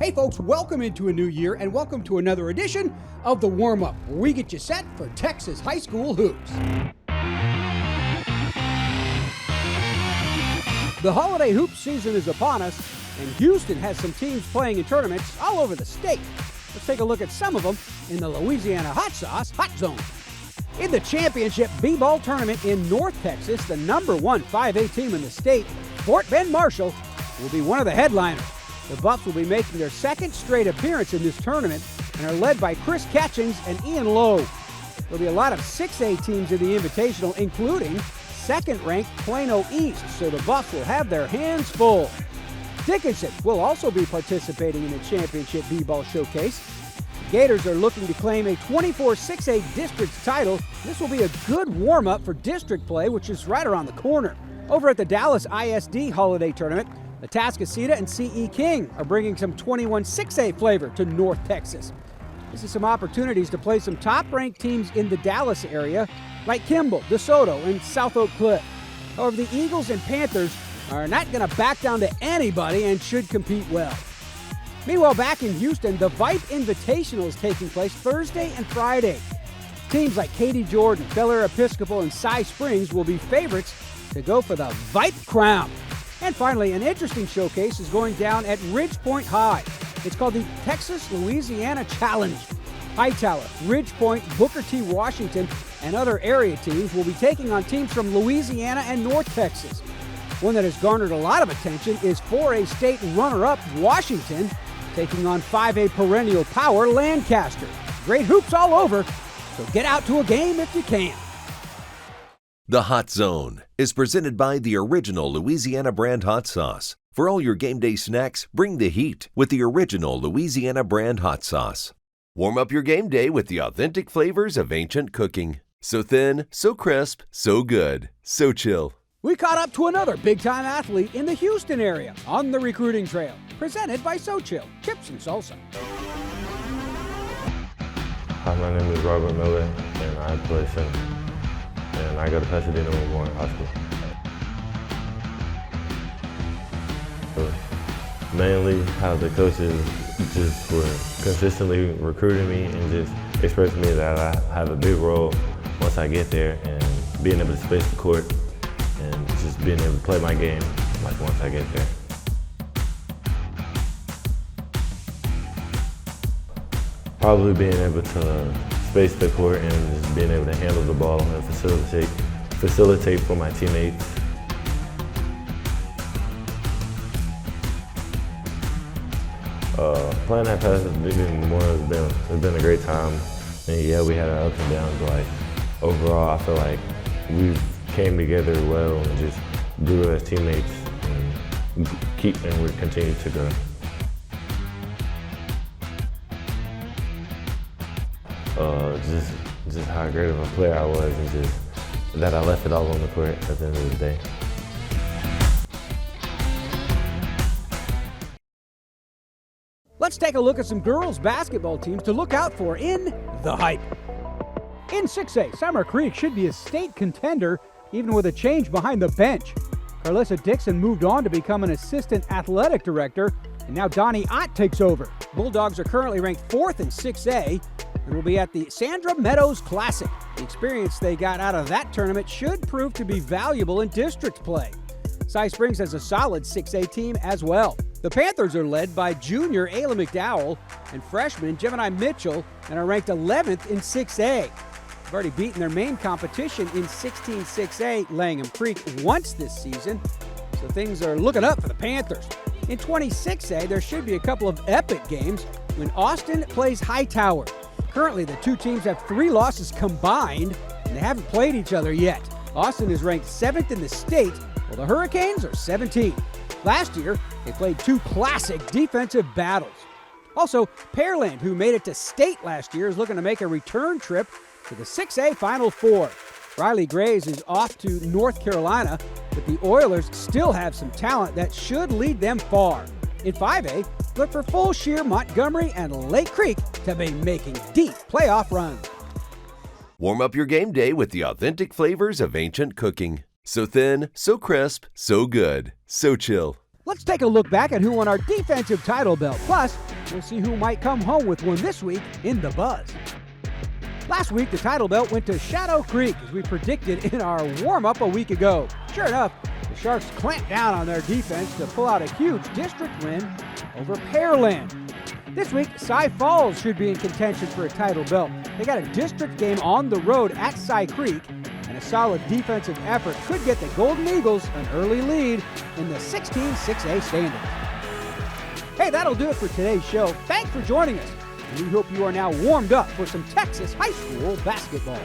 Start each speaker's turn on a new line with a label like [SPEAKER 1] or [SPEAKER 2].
[SPEAKER 1] Hey folks, welcome into a new year and welcome to another edition of the Warmup, where we get you set for Texas high school hoops. The holiday hoop season is upon us, and Houston has some teams playing in tournaments all over the state. Let's take a look at some of them in the Louisiana Hot Sauce Hot Zone. In the championship B-ball tournament in North Texas, the number one 5A team in the state, Fort Bend Marshall, will be one of the headliners. The Buffs will be making their second straight appearance in this tournament and are led by Chris Catchings and Ian Lowe. There'll be a lot of 6A teams in the Invitational, including second-ranked Plano East, so the Buffs will have their hands full. Dickinson will also be participating in the championship B-ball showcase. The Gators are looking to claim a 24 6A district title. This will be a good warm-up for district play, which is right around the corner. Over at the Dallas ISD Holiday Tournament, the Atascocita and C.E. King are bringing some 21 6A flavor to North Texas. This is some opportunities to play some top-ranked teams in the Dallas area, like Kimball, DeSoto, and South Oak Cliff. However, the Eagles and Panthers are not going to back down to anybody and should compete well. Meanwhile, back in Houston, the Vipe Invitational is taking place Thursday and Friday. Teams like Katy Jordan, Bel Air Episcopal, and Cy Springs will be favorites to go for the Vipe Crown. And finally, an interesting showcase is going down at Ridge Point High. It's called the Texas-Louisiana Challenge. Hightower, Ridge Point, Booker T. Washington, and other area teams will be taking on teams from Louisiana and North Texas. One that has garnered a lot of attention is 4A state runner-up Washington, taking on 5A perennial power Lancaster. Great hoops all over, so get out to a game if you can.
[SPEAKER 2] The Hot Zone is presented by the original Louisiana brand hot sauce. For all your game day snacks, bring the heat with the original Louisiana brand hot sauce. Warm up your game day with the authentic flavors of ancient cooking. So thin, so crisp, so good, Xochitl.
[SPEAKER 1] We caught up to another big-time athlete in the Houston area on the recruiting trail, presented by Xochitl, chips and salsa.
[SPEAKER 3] Hi, my name is Robert Miller, and I play center. And I go to Pasadena when going to high school. So mainly how the coaches just were consistently recruiting me and just expressing me that I have a big role once I get there, and being able to space the court and just being able to play my game like once I get there. Probably being able to space the court and just being able to handle the ball and facilitate for my teammates. Playing at Pasadena has been a great time. And yeah, we had our ups and downs, but like overall, I feel like we came together well and just grew as teammates and we continue to grow. Just how great of a player I was, and just that I left it all on the court at the end of the day.
[SPEAKER 1] Let's take a look at some girls basketball teams to look out for in the Hype. In 6A, Summer Creek should be a state contender, even with a change behind the bench. Carlissa Dixon moved on to become an assistant athletic director, and now Donnie Ott takes over. Bulldogs are currently ranked 4th in 6A and will be at the Sandra Meadows Classic. The experience they got out of that tournament should prove to be valuable in district play. Cy Springs has a solid 6A team as well. The Panthers are led by junior Ayla McDowell and freshman Gemini Mitchell and are ranked 11th in 6A. They've already beaten their main competition in 16-6A, Langham Creek, once this season, so things are looking up for the Panthers. In 26A, there should be a couple of epic games when Austin plays Hightower. Currently, the two teams have 3 losses combined, and they haven't played each other yet. Austin is ranked 7th in the state, while the Hurricanes are 17th. Last year, they played 2 classic defensive battles. Also, Pearland, who made it to state last year, is looking to make a return trip to the 6A Final Four. Riley Graves is off to North Carolina, but the Oilers still have some talent that should lead them far. In 5A, look for Full Shear, Montgomery, and Lake Creek to be making deep playoff runs.
[SPEAKER 2] Warm up your game day with the authentic flavors of ancient cooking. So thin, so crisp, so good, Xochitl.
[SPEAKER 1] Let's take a look back at who won our defensive title belt. Plus, we'll see who might come home with one this week in the Buzz. Last week, the title belt went to Shadow Creek, as we predicted in our warm-up a week ago. Sure enough, the Sharks clamped down on their defense to pull out a huge district win over Pearland. This week, Cy Falls should be in contention for a title belt. They got a district game on the road at Cy Creek, and a solid defensive effort could get the Golden Eagles an early lead in the 16-6A standings. Hey, that'll do it for today's show. Thanks for joining us, and we hope you are now warmed up for some Texas high school basketball.